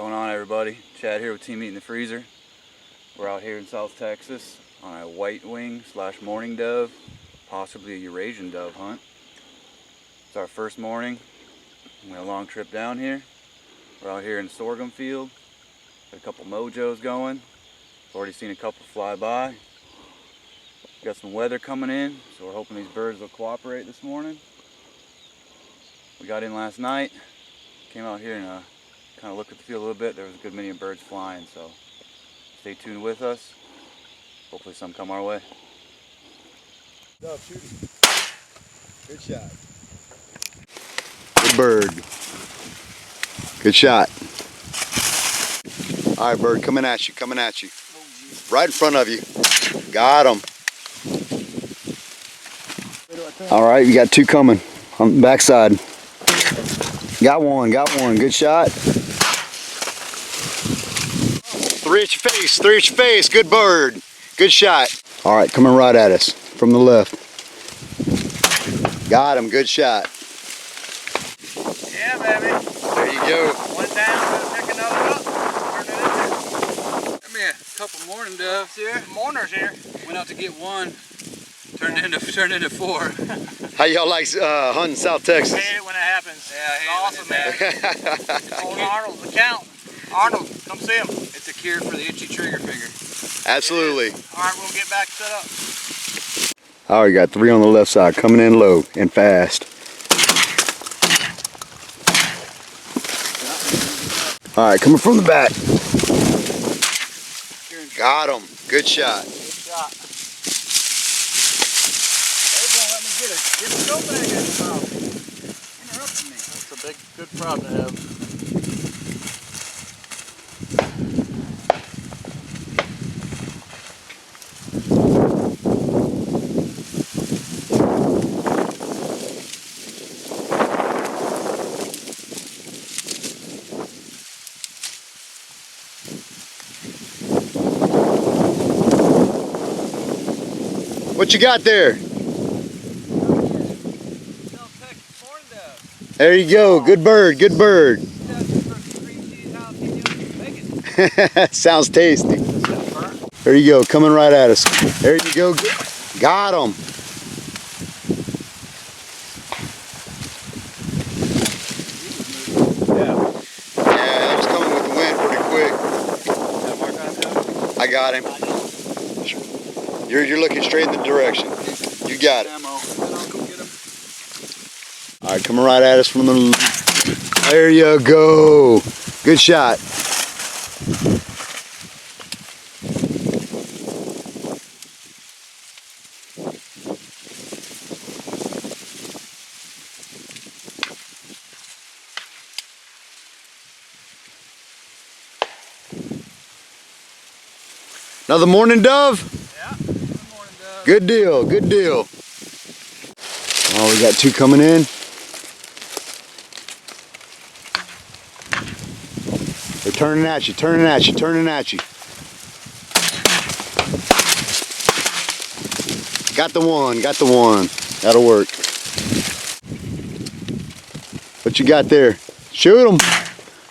going on, everybody? Chad here with Team M.I.F in the freezer. We're out here in South Texas on a white wing / mourning dove, possibly a Eurasian dove hunt. It's our first morning. We had a long trip down here. We're out here in the sorghum field. Got a couple mojos going. Already seen a couple fly by. Got some weather coming in, so we're hoping these birds will cooperate this morning. We got in last night. Came out here and kind of looked at the field a little bit. There was a good many of birds flying, so stay tuned with us. Hopefully some come our way. Dove shooting. Good shot. Good bird. Good shot. All right, bird, coming at you, coming at you. Right in front of you. Got him. All right, you got two coming on the backside. Got one, good shot. Three at your face, good bird. Good shot. All right, coming right at us from the left. Got him, good shot. Yeah, baby. There you go. One down, gonna pick another up. Turn it into. I mean, a couple mourning doves here. Mourners here. Went out to get one. Turned into four. How y'all like hunting South Texas? Hate it when it happens. Yeah, it's awesome, man. It's old Arnold, LeCount. Arnold, come see him. It's a cure for the itchy trigger finger. Absolutely. All right, we'll get back set up. All right, got three on the left side, coming in low and fast. All right, coming from the back. Got him. Good shot. Good shot. They won't let me get it. Get the go bag in his mouth. Interrupting me. That's a good problem to have. What you got there? There you go. Good bird, good bird. Sounds tasty. There you go, coming right at us. There you go. Got him. Yeah, that was coming with the wind pretty quick. I got him. You're looking straight in the direction. You got it. All right, coming right at us from the... There you go. Good shot. Another mourning dove? Good deal, good deal. Oh, we got two coming in. They're turning at you, turning at you, turning at you. Got the one, got the one. That'll work. What you got there? Shoot them.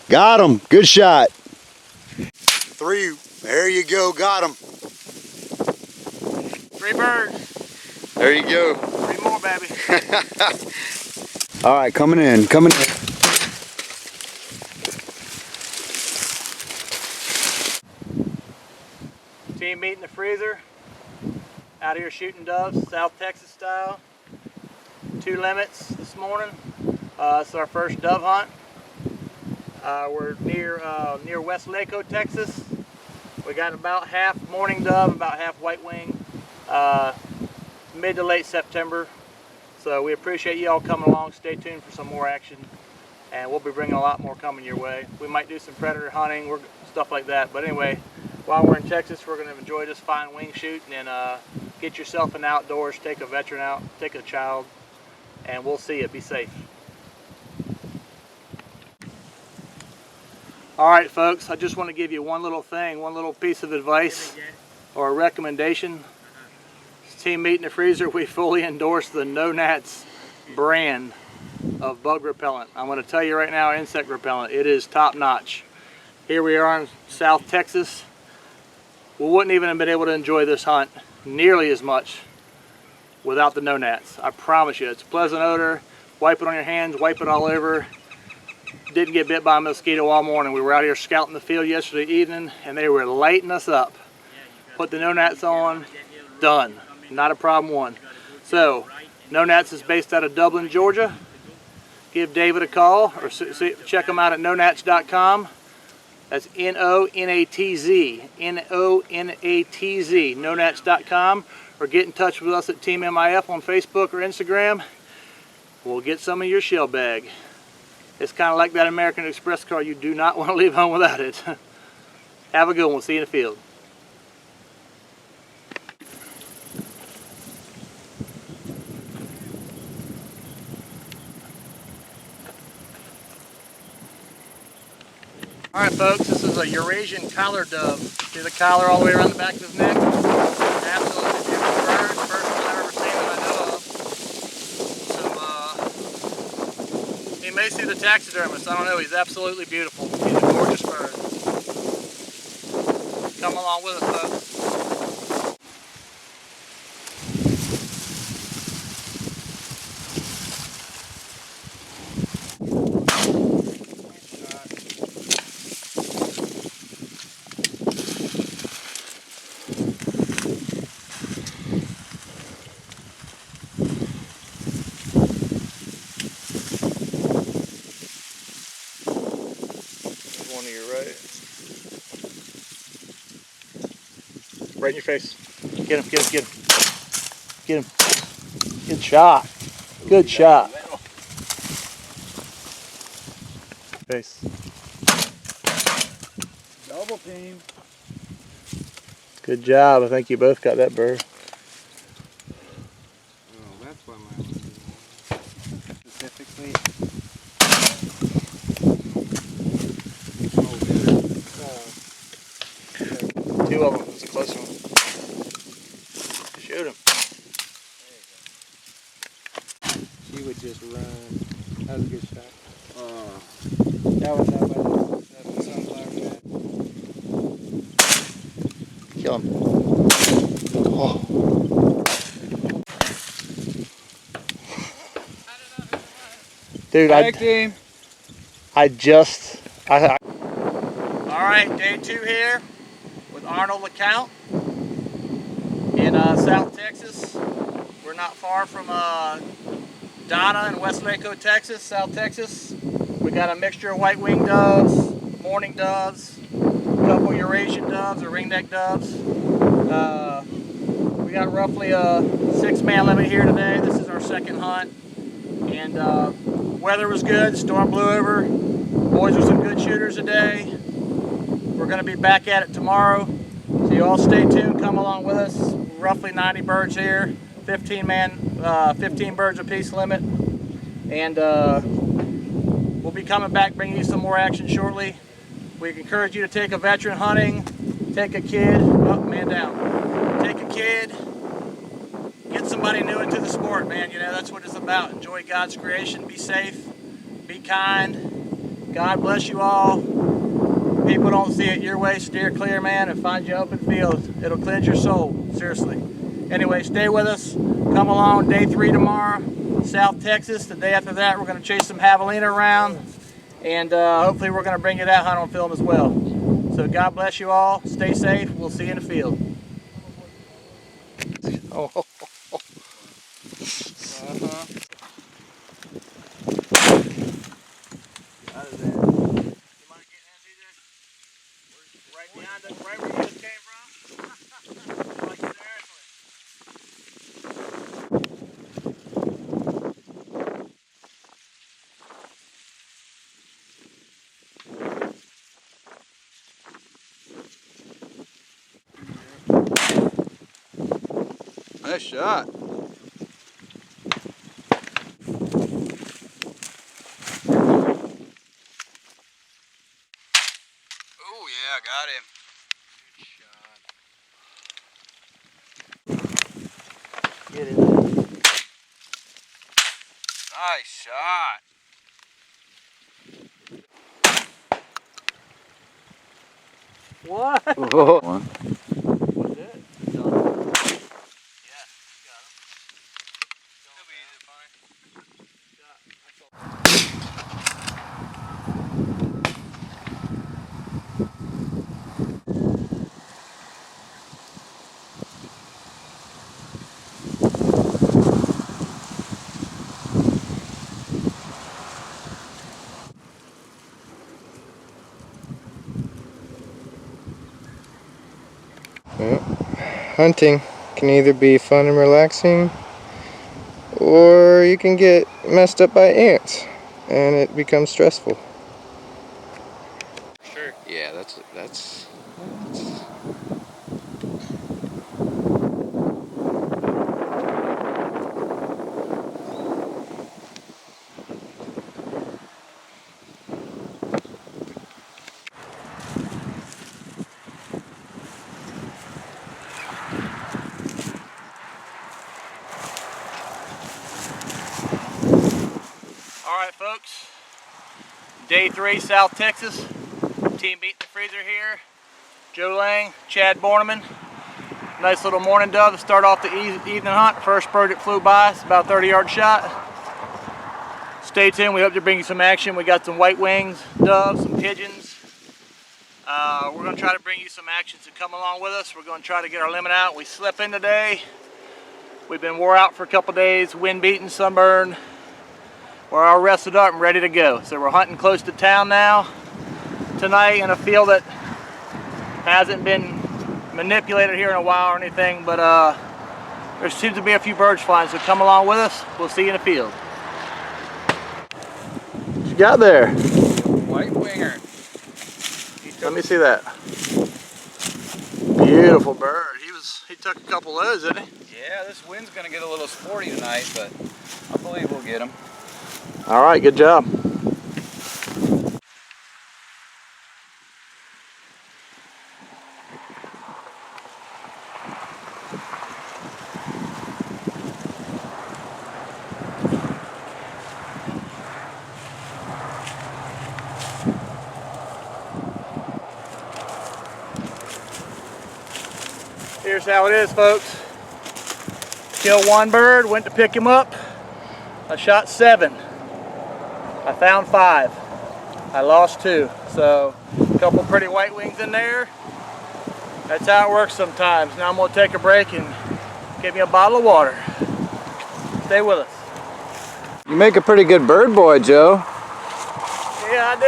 Got them. Good shot. Three. There you go. Got them. Three birds. There you go. Three more, baby. All right, coming in, coming in. Team M.I.F in the freezer. Out here shooting doves, South Texas style. 2 limits this morning. It's our first dove hunt. We're near West LeCount, Texas. We got about half mourning dove, about half white wing. Mid to late September. So we appreciate you all coming along. Stay tuned for some more action, and we'll be bringing a lot more coming your way. We might do some predator hunting, stuff like that. But anyway, while we're in Texas, we're going to enjoy this fine wing shooting and get yourself in the outdoors. Take a veteran out, take a child, and we'll see you. Be safe. All right, folks, I just want to give you one little thing, one little piece of advice or a recommendation. Team M.I.F in the freezer, we fully endorse the No Nats brand of bug repellent. I'm going to tell you right now, insect repellent, it is top notch. Here we are in South Texas. We wouldn't even have been able to enjoy this hunt nearly as much without the no gnats. I promise you, it's a pleasant odor. Wipe it on your hands, wipe it all over. Didn't get bit by a mosquito all morning. We were out here scouting the field yesterday evening and they were lighting us up. Put the no gnats on, done. Not a problem one. So, no gnats is based out of Dublin, Georgia. Give David a call or check him out at nonats.com. That's N-O-N-A-T-Z, N-O-N-A-T-Z, nonats.com, or get in touch with us at Team M.I.F on Facebook or Instagram. We'll get some of your shell bag. It's kind of like that American Express card. You do not want to leave home without it. Have a good one. We'll see you in the field. Alright folks, this is a Eurasian collar dove. See the collar all the way around the back of his neck? Absolutely beautiful bird. First one I've ever seen that I know of. He may see the taxidermist, I don't know. He's absolutely beautiful. He's a gorgeous bird. Come along with us folks. One to your right. Right in your face. Get him, get him, get him. Get him. Good shot. Good shot. Face. Double team. Good job. I think you both got that bird. Oh, that's why my specifically. Two of them. It's a close one. Shoot him. She would just run. That was a good shot. That was out by the sunflower bed. Kill him. Oh. Dude, Tag team. Alright, day 2 here with Arnold LeCount in South Texas. We're not far from Donna in Westlake, Texas, South Texas. We got a mixture of white-winged doves, mourning doves, a couple Eurasian doves or ringneck doves. We got roughly a 6-man limit here today. This is our second hunt. And weather was good, storm blew over. Boys are some good shooters today. We're going to be back at it tomorrow. So you all stay tuned, come along with us. Roughly 90 birds here, 15 birds a piece limit. And we'll be coming back bringing you some more action shortly. We encourage you to take a veteran hunting, take a kid, oh, man down. Take a kid, get somebody new into the sport, man. You know, that's what it's about. Enjoy God's creation, be safe, be kind. God bless you all. People don't see it your way, steer clear, man, and find you open field. It'll cleanse your soul, seriously. Anyway, stay with us. Come along, day 3 tomorrow, South Texas. The day after that, we're going to chase some javelina around, and hopefully we're going to bring you that hunt on film as well. So God bless you all. Stay safe. We'll see you in the field. Oh. Out of there. You mind getting that, CJ? Right behind us, right where you just came from? Like seriously. Nice shot. Oh yeah, got him. Get it. Nice shot. What? One. What's that? Hunting can either be fun and relaxing, or you can get messed up by ants and it becomes stressful. Sure. Yeah, that's. Alright folks, day 3, South Texas. Team M.I.F the freezer here. Joe Lang, Chad Borneman. Nice little morning dove to start off the evening hunt. First bird that flew by, it's about a 30-yard shot. Stay tuned, we hope to bring you some action. We got some white wings, doves, some pigeons. We're going to try to bring you some action, so come along with us. We're going to try to get our limit out. We slept in today. We've been wore out for a couple days, wind beaten, sunburned. We're all rested up and ready to go. So we're hunting close to town now tonight in a field that hasn't been manipulated here in a while or anything, but there seems to be a few birds flying, so come along with us. We'll see you in the field. What you got there? White winger. Let me see that. Beautiful bird. He took a couple of those, didn't he? Yeah, this wind's gonna get a little sporty tonight, but I believe we'll get him. All right, good job. Here's how it is, folks. Killed one bird, went to pick him up. I shot 7. I found 5. I lost 2. So, a couple pretty white wings in there. That's how it works sometimes. Now I'm gonna take a break and get me a bottle of water. Stay with us. You make a pretty good bird boy, Joe. Yeah, I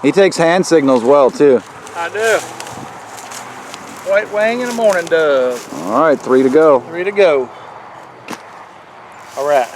He takes hand signals well, too. I do. White wing and a morning dove. All right, 3 to go. 3 to go. All right.